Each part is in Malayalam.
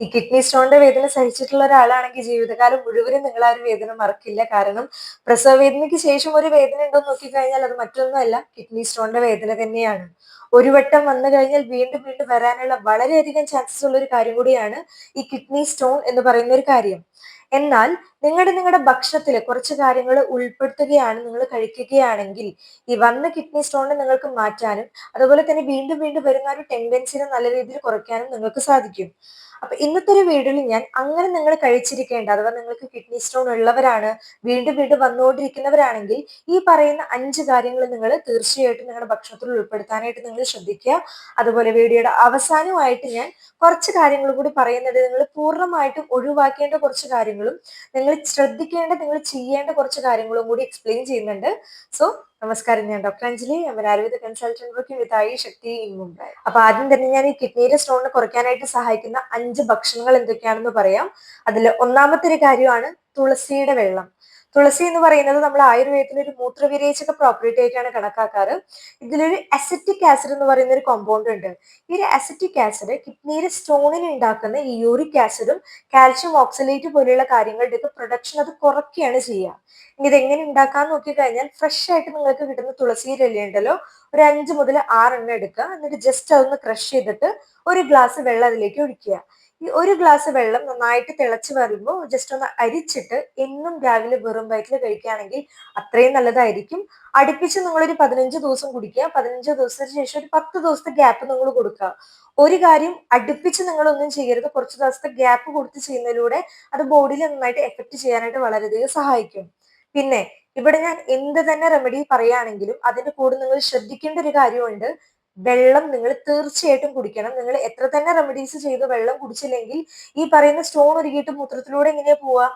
ഈ കിഡ്നി സ്റ്റോണിന്റെ വേദന സഹിച്ചിട്ടുള്ള ഒരാളാണെങ്കിൽ ജീവിതകാലം മുഴുവനും നിങ്ങൾ ആ ഒരു വേദന മറക്കില്ല. കാരണം പ്രസവ വേദനയ്ക്ക് ശേഷം ഒരു വേദന ഉണ്ടോ എന്ന് നോക്കിക്കഴിഞ്ഞാൽ അത് മറ്റൊന്നുമല്ല, കിഡ്നി സ്റ്റോണിന്റെ വേദന തന്നെയാണ്. ഒരു വട്ടം വന്നു കഴിഞ്ഞാൽ വീണ്ടും വീണ്ടും വരാനുള്ള വളരെയധികം ചാൻസസ് ഉള്ള ഒരു കാര്യം കൂടിയാണ് ഈ കിഡ്നി സ്റ്റോൺ എന്ന് പറയുന്ന ഒരു കാര്യം. എന്നാൽ നിങ്ങളുടെ ഭക്ഷണത്തിൽ കുറച്ച് കാര്യങ്ങൾ ഉൾപ്പെടുത്തുകയാണ്, നിങ്ങൾ കഴിക്കുകയാണെങ്കിൽ ഈ വന്ന കിഡ്നി സ്റ്റോണിനെ നിങ്ങൾക്ക് മാറ്റാനും അതുപോലെ തന്നെ വീണ്ടും വീണ്ടും വരുന്ന ഒരു ടെൻഡൻസിനെ നല്ല രീതിയിൽ കുറയ്ക്കാനും നിങ്ങൾക്ക് സാധിക്കും. അപ്പൊ ഇന്നത്തെ ഒരു വീഡിയോയിൽ ഞാൻ അങ്ങനെ നിങ്ങൾ കഴിച്ചിരിക്കേണ്ട, അഥവാ നിങ്ങൾക്ക് കിഡ്നി സ്റ്റോൺ ഉള്ളവരാണ്, വീണ്ടും വീണ്ടും വന്നുകൊണ്ടിരിക്കുന്നവരാണെങ്കിൽ ഈ പറയുന്ന 5 കാര്യങ്ങൾ നിങ്ങൾ തീർച്ചയായിട്ടും നിങ്ങളുടെ ഭക്ഷണത്തിൽ ഉൾപ്പെടുത്താനായിട്ട് നിങ്ങൾ ശ്രദ്ധിക്കുക. അതുപോലെ വീഡിയോയുടെ അവസാനമായിട്ട് ഞാൻ കുറച്ച് കാര്യങ്ങൾ കൂടി പറയുന്നുണ്ട്. നിങ്ങൾ പൂർണ്ണമായിട്ടും ഒഴിവാക്കേണ്ട കുറച്ച് കാര്യങ്ങളും നിങ്ങൾ ശ്രദ്ധിക്കേണ്ട, നിങ്ങൾ ചെയ്യേണ്ട കുറച്ച് കാര്യങ്ങളും കൂടി എക്സ്പ്ലെയിൻ ചെയ്യുന്നുണ്ട്. സോ നമസ്കാരം, ഞാൻ doctor Anjali, Ayurveda consultant working with ആയി ശക്തി ഇൻ മുംബൈ. അപ്പൊ ആദ്യം തന്നെ ഞാൻ ഈ കിഡ്നിയുടെ സ്റ്റോണിനെ കുറയ്ക്കാനായിട്ട് സഹായിക്കുന്ന 5 ഭക്ഷണങ്ങൾ എന്തൊക്കെയാണെന്ന് പറയാം. അതിൽ ഒന്നാമത്തെ ഒരു കാര്യമാണ് തുളസിയുടെ വെള്ളം. തുളസി എന്ന് പറയുന്നത് നമ്മൾ ആയുർവേദത്തിൽ ഒരു മൂത്രവിരേചക പ്രോപ്പർട്ടി ആയിട്ടാണ് കണക്കാക്കാറ്. ഇതിലൊരു അസറ്റിക് ആസിഡ് എന്ന് പറയുന്ന ഒരു കോമ്പൗണ്ട് ഉണ്ട്. ഈ ഒരു അസറ്റിക് ആസിഡ് കിഡ്നിയുടെ സ്റ്റോണിന് ഉണ്ടാക്കുന്ന ഈ യൂറിക് ആസിഡും കാൽഷ്യം ഓക്സലേറ്റ് പോലെയുള്ള കാര്യങ്ങളുടെ പ്രൊഡക്ഷൻ അത് കുറയ്ക്കുകയാണ് ചെയ്യുക. ഇനി ഇതെങ്ങനെ ഉണ്ടാക്കാന്ന് നോക്കിക്കഴിഞ്ഞാൽ ഫ്രഷ് ആയിട്ട് നിങ്ങൾക്ക് കിട്ടുന്ന തുളസിയുടെ ഇല ഉണ്ടല്ലോ, ഒരു 5 മുതൽ 6 എണ്ണം എടുക്കുക. എന്നിട്ട് ജസ്റ്റ് അതൊന്ന് ക്രഷ് ചെയ്തിട്ട് ഒരു ഗ്ലാസ് വെള്ളം അതിലേക്ക് ഒഴിക്കുക. ഈ ഒരു ഗ്ലാസ് വെള്ളം നന്നായിട്ട് തിളച്ച് വരുമ്പോൾ ജസ്റ്റ് ഒന്ന് അരിച്ചിട്ട് എന്നും രാവിലെ വെറും വയറ്റിൽ കഴിക്കുകയാണെങ്കിൽ അത്രയും നല്ലതായിരിക്കും. അടുപ്പിച്ച് നിങ്ങളൊരു 15 ദിവസം കുടിക്കുക. 15 ദിവസത്തിന് ശേഷം ഒരു 10 ദിവസത്തെ ഗ്യാപ്പ് നിങ്ങൾ കൊടുക്കുക. ഒരു കാര്യം അടുപ്പിച്ച് നിങ്ങളൊന്നും ചെയ്യരുത്. കുറച്ച് ദിവസത്തെ ഗ്യാപ്പ് കൊടുത്ത് ചെയ്യുന്നതിലൂടെ അത് ബോഡിയിൽ നന്നായിട്ട് എഫക്ട് ചെയ്യാനായിട്ട് വളരെയധികം സഹായിക്കും. പിന്നെ ഇവിടെ ഞാൻ എന്ത് തന്നെ റെമഡി പറയുകയാണെങ്കിലും അതിന്റെ കൂടെ നിങ്ങൾ ശ്രദ്ധിക്കേണ്ട ഒരു കാര്യമുണ്ട്. വെള്ളം നിങ്ങൾ തീർച്ചയായിട്ടും കുടിക്കണം. നിങ്ങൾ എത്ര തന്നെ റെമഡീസ് ചെയ്ത് വെള്ളം കുടിച്ചില്ലെങ്കിൽ ഈ പറയുന്ന സ്റ്റോൺ ഉരുകിയിട്ട് മൂത്രത്തിലൂടെ എങ്ങനെയാ പോവാ?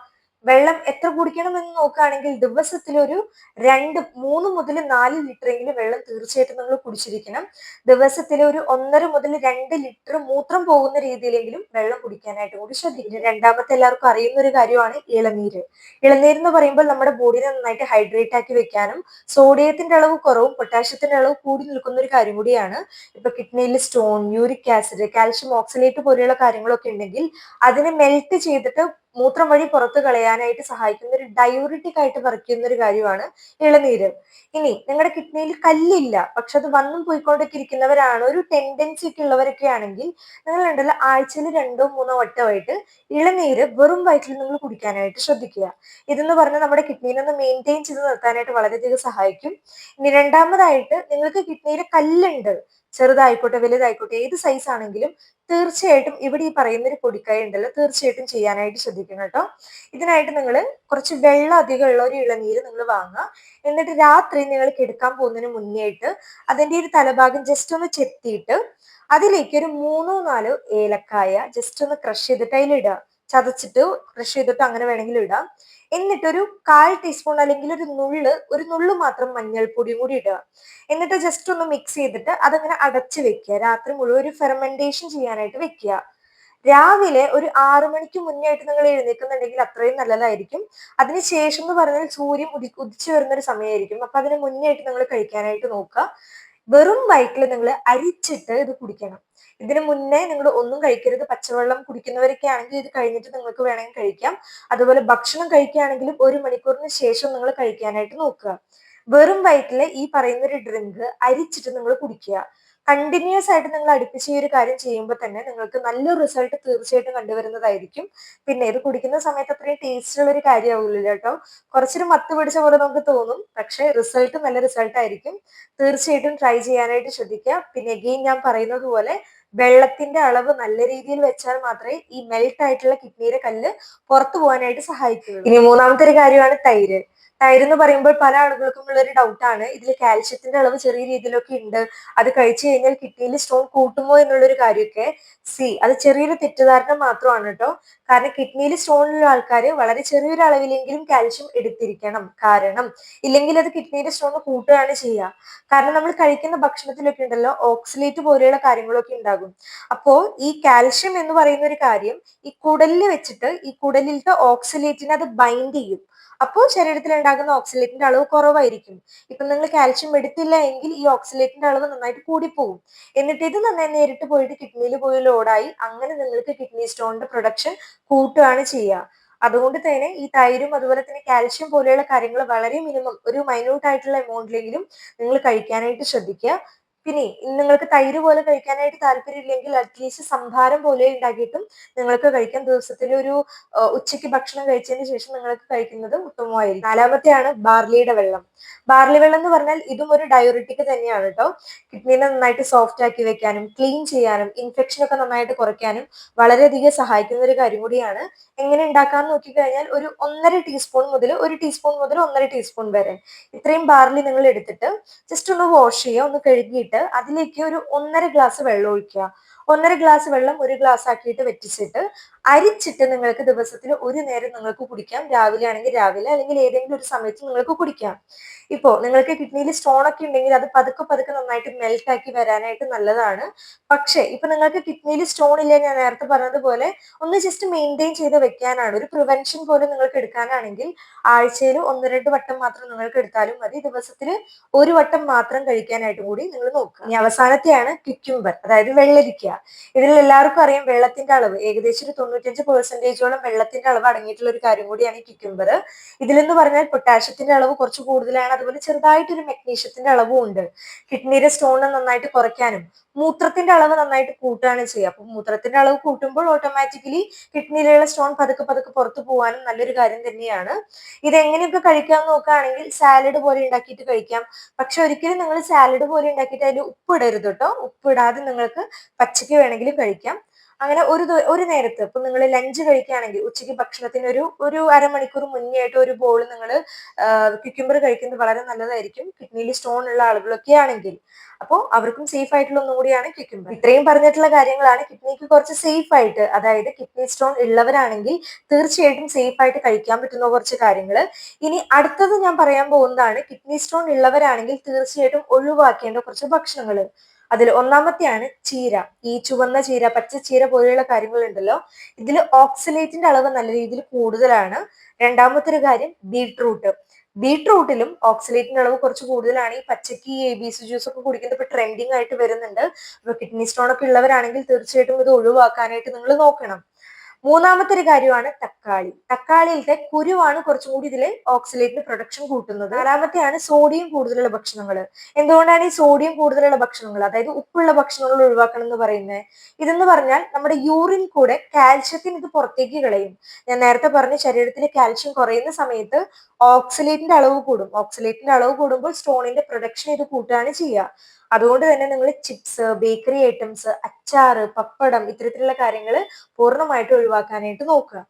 വെള്ളം എത്ര കുടിക്കണം എന്ന് നോക്കുകയാണെങ്കിൽ ദിവസത്തിൽ ഒരു 3 മുതൽ 4 ലിറ്റർ എങ്കിലും വെള്ളം തീർച്ചയായിട്ടും നിങ്ങൾ കുടിച്ചിരിക്കണം. ദിവസത്തിൽ ഒരു 1.5 മുതൽ 2 ലിറ്റർ മൂത്രം പോകുന്ന രീതിയിലെങ്കിലും വെള്ളം കുടിക്കാനായിട്ട് കൂടി ശ്രദ്ധിക്കുക. രണ്ടാമത്തെ എല്ലാവർക്കും അറിയുന്ന ഒരു കാര്യമാണ് ഇളനീര്. ഇളനീര് എന്ന് പറയുമ്പോൾ നമ്മുടെ ബോഡിനെ നന്നായിട്ട് ഹൈഡ്രേറ്റ് ആക്കി വെക്കാനും സോഡിയത്തിന്റെ അളവ് കുറവും പൊട്ടാഷ്യത്തിന്റെ അളവ് കൂടി നിൽക്കുന്ന ഒരു കാര്യം കൂടിയാണ്. ഇപ്പൊ കിഡ്നിയിൽ stone, uric acid, calcium oxalate പോലെയുള്ള കാര്യങ്ങളൊക്കെ ഉണ്ടെങ്കിൽ അതിനെ മെൽറ്റ് ചെയ്തിട്ട് മൂത്രം വഴി പുറത്തു കളയാനായിട്ട് സഹായിക്കുന്ന ഒരു ഡയൂറിറ്റിക് ആയിട്ട് വർക്ക് ചെയ്യുന്ന ഒരു കാര്യമാണ് ഇളനീര്. ഇനി നിങ്ങളുടെ കിഡ്നിയിൽ കല്ലില്ല, പക്ഷെ അത് വന്നും പോയിക്കൊണ്ടൊക്കെ ഇരിക്കുന്നവരാണ്, ഒരു ടെൻഡൻസി ഒക്കെ ഉള്ളവരൊക്കെ ആണെങ്കിൽ നിങ്ങൾ ഉണ്ടല്ലോ ആഴ്ചയിൽ 2-3 വട്ടമായിട്ട് ഇളനീര് വെറും വയറ്റിൽ നിങ്ങൾ കുടിക്കാനായിട്ട് ശ്രദ്ധിക്കുക. ഇതെന്ന് പറഞ്ഞാൽ നമ്മുടെ കിഡ്നിനെ ഒന്ന് മെയിൻറ്റെയിൻ ചെയ്ത് നിർത്താനായിട്ട് വളരെയധികം സഹായിക്കും. ഇനി രണ്ടാമതായിട്ട് നിങ്ങൾക്ക് കിഡ്നിയിൽ കല്ലുണ്ട്, ചെറുതായിക്കോട്ടെ വലുതായിക്കോട്ടെ ഏത് സൈസ് ആണെങ്കിലും തീർച്ചയായിട്ടും ഇവിടെ ഈ പറയുന്ന ഒരു പൊടിക്കൈ ഉണ്ടല്ലോ തീർച്ചയായിട്ടും ചെയ്യാനായിട്ട് ശ്രദ്ധിക്കണം കേട്ടോ. ഇതിനായിട്ട് നിങ്ങൾ കുറച്ച് വെള്ളം അധികം ഉള്ള ഒരു ഇളനീര് നിങ്ങൾ വാങ്ങുക. എന്നിട്ട് രാത്രി നിങ്ങൾ കിടക്കാൻ പോകുന്നതിന് മുന്നേ ആയിട്ട് അതിന്റെ ഒരു തലഭാഗം ജസ്റ്റ് ഒന്ന് ചെത്തിയിട്ട് അതിലേക്ക് ഒരു 3-4 ഏലക്കായ ജസ്റ്റ് ഒന്ന് ക്രഷ് ചെയ്തിട്ട് അതിലിടുക. ചതച്ചിട്ട് ക്രഷ് ചെയ്തിട്ട് അങ്ങനെ വേണമെങ്കിൽ ഇടാം. എന്നിട്ടൊരു 1/4 ടീസ്പൂൺ അല്ലെങ്കിൽ ഒരു നുള്ള് മാത്രം മഞ്ഞൾപ്പൊടിയും കൂടി ഇടുക. എന്നിട്ട് ജസ്റ്റ് ഒന്ന് മിക്സ് ചെയ്തിട്ട് അതങ്ങനെ അടച്ചു വെക്കുക. രാത്രി മുഴുവൻ ഒരു ഫെർമെന്റേഷൻ ചെയ്യാനായിട്ട് വെക്കുക. രാവിലെ ഒരു 6 മണിക്ക് മുന്നേ ആയിട്ട് നിങ്ങൾ എഴുന്നേൽക്കുന്നുണ്ടെങ്കിൽ അത്രയും നല്ലതായിരിക്കും. അതിനുശേഷം എന്ന് പറഞ്ഞാൽ സൂര്യൻ ഉദിച്ചു വരുന്ന ഒരു സമയമായിരിക്കും. അപ്പൊ അതിന് മുന്നേ ആയിട്ട് നിങ്ങൾ കഴിക്കാനായിട്ട് നോക്കുക. വെറും വയറ്റിൽ നിങ്ങൾ അരിച്ചിട്ട് ഇത് കുടിക്കണം. ഇതിനു മുന്നേ നിങ്ങൾ ഒന്നും കഴിക്കരുത്. പച്ചവെള്ളം കുടിക്കുന്നവരൊക്കെ ആണെങ്കിൽ ഇത് കഴിഞ്ഞിട്ട് നിങ്ങൾക്ക് വേണമെങ്കിൽ കഴിക്കാം. അതുപോലെ ഭക്ഷണം കഴിക്കുകയാണെങ്കിലും 1 മണിക്കൂറിന് ശേഷം നിങ്ങൾ കഴിക്കാനായിട്ട് നോക്കുക. വെറും വയറ്റിൽ ഈ പറയുന്ന ഒരു ഡ്രിങ്ക് അരിച്ചിട്ട് നിങ്ങൾ കുടിക്കുക. കണ്ടിന്യൂസ് ആയിട്ട് നിങ്ങൾ അടുപ്പിച്ച് ഈ ഒരു കാര്യം ചെയ്യുമ്പോൾ തന്നെ നിങ്ങൾക്ക് നല്ലൊരു റിസൾട്ട് തീർച്ചയായിട്ടും കണ്ടുവരുന്നതായിരിക്കും. പിന്നെ ഇത് കുടിക്കുന്ന സമയത്ത് അത്രയും ടേസ്റ്റ് ഉള്ള ഒരു കാര്യമാവില്ല കേട്ടോ. കുറച്ചൊരു മത്ത് പിടിച്ച പോലെ നമുക്ക് തോന്നും, പക്ഷെ റിസൾട്ട് നല്ല റിസൾട്ട് ആയിരിക്കും. തീർച്ചയായിട്ടും ട്രൈ ചെയ്യാനായിട്ട് ശ്രദ്ധിക്കുക. പിന്നെ എഗെയിൻ ഞാൻ പറയുന്നത് പോലെ വെള്ളത്തിന്റെ അളവ് നല്ല രീതിയിൽ വെച്ചാൽ മാത്രമേ ഈ മെൽറ്റ് ആയിട്ടുള്ള കിഡ്നിയുടെ കല്ല് പുറത്തു പോകാനായിട്ട് സഹായിക്കുകയുള്ളൂ. ഇനി മൂന്നാമത്തെ ഒരു കാര്യമാണ് തൈര്. തൈര് എന്ന് പറയുമ്പോൾ പല ആളുകൾക്കും ഉള്ള ഒരു ഡൗട്ടാണ്, ഇതിൽ കാൽഷ്യത്തിന്റെ അളവ് ചെറിയ രീതിയിലൊക്കെ ഉണ്ട്, അത് കഴിച്ചു കഴിഞ്ഞാൽ കിഡ്നിയിൽ സ്റ്റോൺ കൂട്ടുമോ എന്നുള്ളൊരു കാര്യമൊക്കെ. അത് ചെറിയൊരു തെറ്റിദ്ധാരണ മാത്രമാണ് കേട്ടോ. കാരണം കിഡ്നിയിൽ സ്റ്റോൺ ഉള്ള ആൾക്കാർ വളരെ ചെറിയൊരു അളവിലെങ്കിലും കാൽഷ്യം എടുത്തിരിക്കണം. കാരണം ഇല്ലെങ്കിൽ അത് കിഡ്നിയുടെ സ്റ്റോൺ കൂട്ടുകയാണ് ചെയ്യുക. കാരണം നമ്മൾ കഴിക്കുന്ന ഭക്ഷണത്തിലൊക്കെ ഉണ്ടല്ലോ ഓക്സലേറ്റ് പോലെയുള്ള കാര്യങ്ങളൊക്കെ ഉണ്ടാകും. അപ്പോ ഈ കാൽഷ്യം എന്ന് പറയുന്ന ഒരു കാര്യം ഈ കുടലിൽ വെച്ചിട്ട് ഈ കുടലിലത്തെ ഓക്സലേറ്റിനെ അത് ബൈൻഡ് ചെയ്യും. അപ്പോൾ ശരീരത്തിൽ ഉണ്ടാകുന്ന ഓക്സലേറ്റിന്റെ അളവ് കുറവായിരിക്കും. ഇപ്പൊ നിങ്ങൾ കാൽഷ്യം എടുത്തില്ല എങ്കിൽ ഈ ഓക്സലേറ്റിന്റെ അളവ് നന്നായിട്ട് കൂടിപ്പോകും. എന്നിട്ട് ഇത് നന്നായി നേരിട്ട് പോയിട്ട് കിഡ്നിയിൽ പോയി ലോഡായി അങ്ങനെ നിങ്ങൾക്ക് കിഡ്നി സ്റ്റോണിന്റെ പ്രൊഡക്ഷൻ കൂട്ടുകയാണ് ചെയ്യുക. അതുകൊണ്ട് തന്നെ ഈ തൈരും അതുപോലെ തന്നെ കാൽഷ്യം പോലെയുള്ള കാര്യങ്ങൾ വളരെ മിനിമം ഒരു മൈന്യൂട്ട് ആയിട്ടുള്ള എമൗണ്ടിലെങ്കിലും നിങ്ങൾ കഴിക്കാനായിട്ട് ശ്രദ്ധിക്കുക. പിന്നെ നിങ്ങൾക്ക് തൈര് പോലെ കഴിക്കാനായിട്ട് താല്പര്യമില്ലെങ്കിൽ അറ്റ്ലീസ്റ്റ് സംഭാരം പോലെ ഉണ്ടാക്കിയിട്ടും നിങ്ങൾക്ക് കഴിക്കാം. ദിവസത്തിൽ ഒരു ഉച്ചയ്ക്ക് ഭക്ഷണം കഴിച്ചതിന് ശേഷം നിങ്ങൾക്ക് കഴിക്കുന്നത് ഉത്തമമായിരിക്കും. നാലാമത്തെയാണ് ബാർലിയുടെ വെള്ളം. ബാർലി വെള്ളം എന്ന് പറഞ്ഞാൽ ഇതും ഒരു ഡയോറിറ്റിക് തന്നെയാണ് കേട്ടോ. കിഡ്നീനെ നന്നായിട്ട് സോഫ്റ്റ് ആക്കി വെക്കാനും ക്ലീൻ ചെയ്യാനും ഇൻഫെക്ഷൻ ഒക്കെ നന്നായിട്ട് കുറയ്ക്കാനും വളരെയധികം സഹായിക്കുന്ന ഒരു കാര്യം കൂടിയാണ്. എങ്ങനെ ഉണ്ടാക്കാന്ന് നോക്കിക്കഴിഞ്ഞാൽ ഒരു 1.5 ടീസ്പൂൺ മുതൽ 1 ടീസ്പൂൺ മുതൽ 1.5 ടീസ്പൂൺ വരെ ഇത്രയും ബാർലി നിങ്ങൾ എടുത്തിട്ട് ജസ്റ്റ് ഒന്ന് വാഷ് ചെയ്യുക, ഒന്ന് കഴുകിയിട്ട് അതിലേക്ക് ഒരു 1.5 ഗ്ലാസ് വെള്ളം ഒഴിക്കുക. 1.5 ഗ്ലാസ് വെള്ളം 1 ഗ്ലാസ് ആക്കിയിട്ട് വെറ്റിച്ചിട്ട് അരിച്ചിട്ട് നിങ്ങൾക്ക് ദിവസത്തിൽ ഒരു നേരം നിങ്ങൾക്ക് കുടിക്കാം. രാവിലെ ആണെങ്കിൽ രാവിലെ അല്ലെങ്കിൽ ഏതെങ്കിലും ഒരു സമയത്ത് നിങ്ങൾക്ക് കുടിക്കാം. ഇപ്പോ നിങ്ങൾക്ക് കിഡ്നിയിൽ സ്റ്റോൺ ഒക്കെ ഉണ്ടെങ്കിൽ അത് പതുക്കെ പതുക്കെ നന്നായിട്ട് മെൽറ്റ് ആക്കി വരാനായിട്ട് നല്ലതാണ്. പക്ഷേ ഇപ്പൊ നിങ്ങൾക്ക് കിഡ്നിയിൽ സ്റ്റോൺ ഇല്ല, ഞാൻ നേരത്തെ പറഞ്ഞതുപോലെ ഒന്ന് ജസ്റ്റ് മെയിൻറ്റെയിൻ ചെയ്ത് വെക്കാനാണ്, ഒരു പ്രിവെൻഷൻ പോലെ നിങ്ങൾക്ക് എടുക്കാനാണെങ്കിൽ ആഴ്ചയിൽ 1-2 വട്ടം മാത്രം നിങ്ങൾക്ക് എടുത്താലും മതി. ദിവസത്തിൽ ഒരു വട്ടം മാത്രം കഴിക്കാനായിട്ട് കൂടി നിങ്ങൾ നോക്കുക. ഇനി അവസാനത്തെയാണ് ക്യുക്കുംബർ, അതായത് വെള്ളരിക്ക. ഇതിൽ എല്ലാവർക്കും അറിയാം വെള്ളത്തിന്റെ അളവ് ഏകദേശം ഒരു 95% വെള്ളത്തിന്റെ അളവ് അടങ്ങിയിട്ടുള്ള ഒരു കാര്യം കൂടിയാണ് ഈ ക്യുക്കുംബർ. ഇതിലെന്ന് പറഞ്ഞാൽ പൊട്ടാഷ്യത്തിന്റെ അളവ് കുറച്ച് കൂടുതലാണ്, അതുപോലെ ചെറുതായിട്ടൊരു മെഗ്നീഷ്യത്തിന്റെ അളവും ഉണ്ട്. കിഡ്നിയുടെ സ്റ്റോൺ നന്നായിട്ട് കുറയ്ക്കാനും മൂത്രത്തിന്റെ അളവ് നന്നായിട്ട് കൂട്ടുകയാണ് ചെയ്യുക. അപ്പൊ മൂത്രത്തിന്റെ അളവ് കൂട്ടുമ്പോൾ ഓട്ടോമാറ്റിക്കലി കിഡ്നിയിലുള്ള സ്റ്റോൺ പതുക്കെ പതുക്കെ പുറത്തു പോകാനും നല്ലൊരു കാര്യം തന്നെയാണ്. ഇത് എങ്ങനെയൊക്കെ കഴിക്കാൻ നോക്കുകയാണെങ്കിൽ സാലഡ് പോലെ ഉണ്ടാക്കിയിട്ട് കഴിക്കാം. പക്ഷെ ഒരിക്കലും നിങ്ങൾ സാലഡ് പോലെ ഉണ്ടാക്കിയിട്ട് അതിൽ ഉപ്പിടരുത് കേട്ടോ. ഉപ്പിടാതെ നിങ്ങൾക്ക് പച്ചയ്ക്ക് വേണമെങ്കിലും കഴിക്കാം. അങ്ങനെ ഒരു നേരത്ത് ഇപ്പൊ നിങ്ങൾ ലഞ്ച് കഴിക്കുകയാണെങ്കിൽ ഉച്ചയ്ക്ക് ഭക്ഷണത്തിന് ഒരു അരമണിക്കൂർ മുന്നേ ആയിട്ട് ഒരു ബോൾ നിങ്ങൾ ക്യുക്കുംബർ കഴിക്കുന്നത് വളരെ നല്ലതായിരിക്കും കിഡ്നിയിൽ സ്റ്റോൺ ഉള്ള ആളുകളൊക്കെ ആണെങ്കിൽ. അപ്പോൾ അവർക്കും സേഫ് ആയിട്ടുള്ള ഒന്നും കൂടിയാണ് ക്യുക്കുംബർ. ഇത്രയും പറഞ്ഞിട്ടുള്ള കാര്യങ്ങളാണ് കിഡ്നിക്ക് കുറച്ച് സേഫ് ആയിട്ട്, അതായത് കിഡ്നി സ്റ്റോൺ ഉള്ളവരാണെങ്കിൽ തീർച്ചയായിട്ടും സേഫ് ആയിട്ട് കഴിക്കാൻ പറ്റുന്ന കുറച്ച് കാര്യങ്ങൾ. ഇനി അടുത്തത് ഞാൻ പറയാൻ പോകുന്നതാണ് കിഡ്നി സ്റ്റോൺ ഉള്ളവരാണെങ്കിൽ തീർച്ചയായിട്ടും ഒഴിവാക്കേണ്ട കുറച്ച് ഭക്ഷണങ്ങൾ. അതിൽ ഒന്നാമത്തെയാണ് ചീര. ഈ ചുവന്ന ചീര, പച്ച ചീര പോലെയുള്ള കാര്യങ്ങൾ ഉണ്ടല്ലോ, ഇതിൽ ഓക്സലേറ്റിന്റെ അളവ് നല്ല രീതിയിൽ കൂടുതലാണ്. രണ്ടാമത്തെ ഒരു കാര്യം ബീട്രൂട്ട്. ബീട്രൂട്ടിലും ഓക്സലേറ്റിന്റെ അളവ് കുറച്ച് കൂടുതലാണ്. ഈ പച്ചക്ക് ഈ ABC ജ്യൂസ് ഒക്കെ കുടിക്കുന്നത് ഇപ്പൊ ട്രെൻഡിങ് ആയിട്ട് വരുന്നുണ്ട്. അപ്പൊ കിഡ്നി സ്റ്റോൺ ഒക്കെ ഉള്ളവരാണെങ്കിൽ തീർച്ചയായിട്ടും ഇത് ഒഴിവാക്കാനായിട്ട് നിങ്ങൾ നോക്കണം. മൂന്നാമത്തെ ഒരു കാര്യമാണ് തക്കാളി. തക്കാളിയിലത്തെ കുരുവാണ് കുറച്ചും കൂടി ഇതിലെ ഓക്സലേറ്റിന്റെ പ്രൊഡക്ഷൻ കൂട്ടുന്നത്. നാലാമത്തെയാണ് സോഡിയം കൂടുതലുള്ള ഭക്ഷണങ്ങൾ. എന്തുകൊണ്ടാണ് ഈ സോഡിയം കൂടുതലുള്ള ഭക്ഷണങ്ങൾ, അതായത് ഉപ്പുള്ള ഭക്ഷണങ്ങൾ ഒഴിവാക്കണം എന്ന് പറയുന്നത്? ഇതെന്ന് പറഞ്ഞാൽ നമ്മുടെ യൂറിൻ കൂടെ കാൽഷ്യത്തിന് ഇത് പുറത്തേക്ക് കളയും. ഞാൻ നേരത്തെ പറഞ്ഞ ശരീരത്തിൽ കാൽഷ്യം കുറയുന്ന സമയത്ത് ഓക്സലേറ്റിന്റെ അളവ് കൂടും. ഓക്സലേറ്റിന്റെ അളവ് കൂടുമ്പോൾ സ്റ്റോണിന്റെ പ്രൊഡക്ഷൻ ഇത് കൂട്ടുകയാണ് ചെയ്യുക. അതുകൊണ്ട് തന്നെ നിങ്ങൾ ചിപ്സ്, ബേക്കറി ഐറ്റംസ്, അച്ചാറ്, പപ്പടം ഇത്തരത്തിലുള്ള കാര്യങ്ങൾ പൂർണ്ണമായിട്ട് ഒഴിവാക്കാനായിട്ട് നോക്കുക.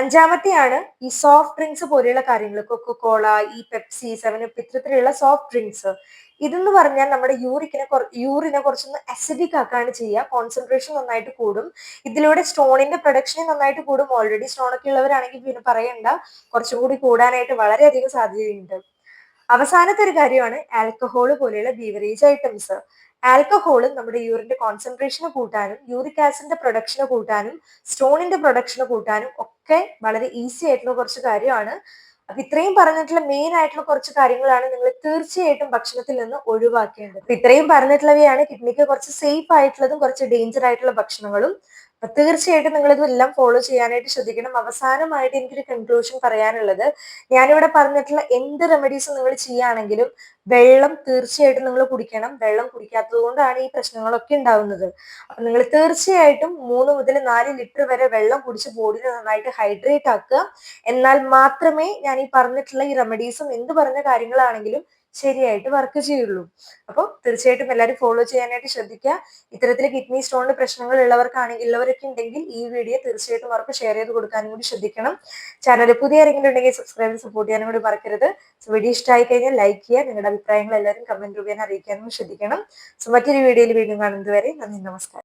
അഞ്ചാമത്തെയാണ് ഈ സോഫ്റ്റ് ഡ്രിങ്ക്സ് പോലെയുള്ള കാര്യങ്ങൾ, കൊക്കോകോള, ഈ പെപ്സി, 7up ഇത്തരത്തിലുള്ള സോഫ്റ്റ് ഡ്രിങ്ക്സ്. ഇതെന്ന് പറഞ്ഞാൽ നമ്മുടെ യൂറിനെ കുറച്ചൊന്ന് അസിഡിക് ആക്കാണ് ചെയ്യുക. കോൺസെൻട്രേഷൻ നന്നായിട്ട് കൂടും. ഇതിലൂടെ സ്റ്റോണിന്റെ പ്രൊഡക്ഷനെ നന്നായിട്ട് കൂടും. ഓൾറെഡി സ്റ്റോൺ ഒക്കെ ഉള്ളവരാണെങ്കിൽ പിന്നെ പറയണ്ട, കുറച്ചും കൂടി കൂടാനായിട്ട് വളരെയധികം സാധ്യതയുണ്ട്. അവസാനത്തെ ഒരു കാര്യമാണ് ആൽക്കഹോൾ പോലെയുള്ള ബീവറേജ് ഐറ്റംസ്. ആൽക്കഹോൾ നമ്മുടെ യൂറിന്റെ കോൺസെൻട്രേഷന് കൂട്ടാനും യൂറിക് ആസിഡിന്റെ പ്രൊഡക്ഷന് കൂട്ടാനും സ്റ്റോണിന്റെ പ്രൊഡക്ഷന് കൂട്ടാനും ഒക്കെ വളരെ ഈസി ആയിട്ടുള്ള കുറച്ച് കാര്യമാണ്. അപ്പൊ ഇത്രയും പറഞ്ഞിട്ടുള്ള മെയിൻ ആയിട്ടുള്ള കുറച്ച് കാര്യങ്ങളാണ് നിങ്ങൾ തീർച്ചയായിട്ടും ഭക്ഷണത്തിൽ നിന്ന് ഒഴിവാക്കേണ്ടത്. അപ്പൊ ഇത്രയും പറഞ്ഞിട്ടുള്ളവയാണ് കിഡ്നിക്ക് കുറച്ച് സേഫ് ആയിട്ടുള്ളതും കുറച്ച് ഡേഞ്ചർ ആയിട്ടുള്ള ഭക്ഷണങ്ങളും. അപ്പൊ തീർച്ചയായിട്ടും നിങ്ങൾ ഇതെല്ലാം ഫോളോ ചെയ്യാനായിട്ട് ശ്രദ്ധിക്കണം. അവസാനമായിട്ട് എനിക്കൊരു കൺക്ലൂഷൻ പറയാനുള്ളത്, ഞാനിവിടെ പറഞ്ഞിട്ടുള്ള എന്ത് റെമഡീസും നിങ്ങൾ ചെയ്യുകയാണെങ്കിലും വെള്ളം തീർച്ചയായിട്ടും നിങ്ങൾ കുടിക്കണം. വെള്ളം കുടിക്കാത്തത് കൊണ്ടാണ് ഈ പ്രശ്നങ്ങളൊക്കെ ഉണ്ടാവുന്നത്. അപ്പൊ നിങ്ങൾ തീർച്ചയായിട്ടും 3 മുതൽ 4 ലിറ്റർ വരെ വെള്ളം കുടിച്ച് ബോഡിനെ നന്നായിട്ട് ഹൈഡ്രേറ്റ് ആക്കുക. എന്നാൽ മാത്രമേ ഞാൻ ഈ പറഞ്ഞിട്ടുള്ള ഈ റെമഡീസും എന്ത് പറഞ്ഞ കാര്യങ്ങളാണെങ്കിലും ശരിയായിട്ട് വർക്ക് ചെയ്യുള്ളൂ. അപ്പോൾ തീർച്ചയായിട്ടും എല്ലാവരും ഫോളോ ചെയ്യാനായിട്ട് ശ്രദ്ധിക്കുക. ഇത്തരത്തിൽ കിഡ്നി സ്റ്റോണിന്റെ പ്രശ്നങ്ങൾ ഉള്ളവരൊക്കെ ഉണ്ടെങ്കിൽ ഈ വീഡിയോ തീർച്ചയായിട്ടും അവർക്ക് ഷെയർ ചെയ്ത് കൊടുക്കാനും കൂടി ശ്രദ്ധിക്കണം. ചാനൽ പുതിയ ആരെങ്കിലും ഉണ്ടെങ്കിൽ സബ്സ്ക്രൈബ് സപ്പോർട്ട് ചെയ്യാനും കൂടി മറക്കരുത്. വീഡിയോ ഇഷ്ടമായി കഴിഞ്ഞാൽ ലൈക്ക് ചെയ്യുക, നിങ്ങളുടെ അഭിപ്രായങ്ങൾ എല്ലാവരും കമന്റ് രൂപേണ അറിയിക്കാനും ശ്രദ്ധിക്കണം. മറ്റൊരു വീഡിയോയിൽ വീണ്ടും കാണുന്നത് വരെ നന്ദി, നമസ്കാരം.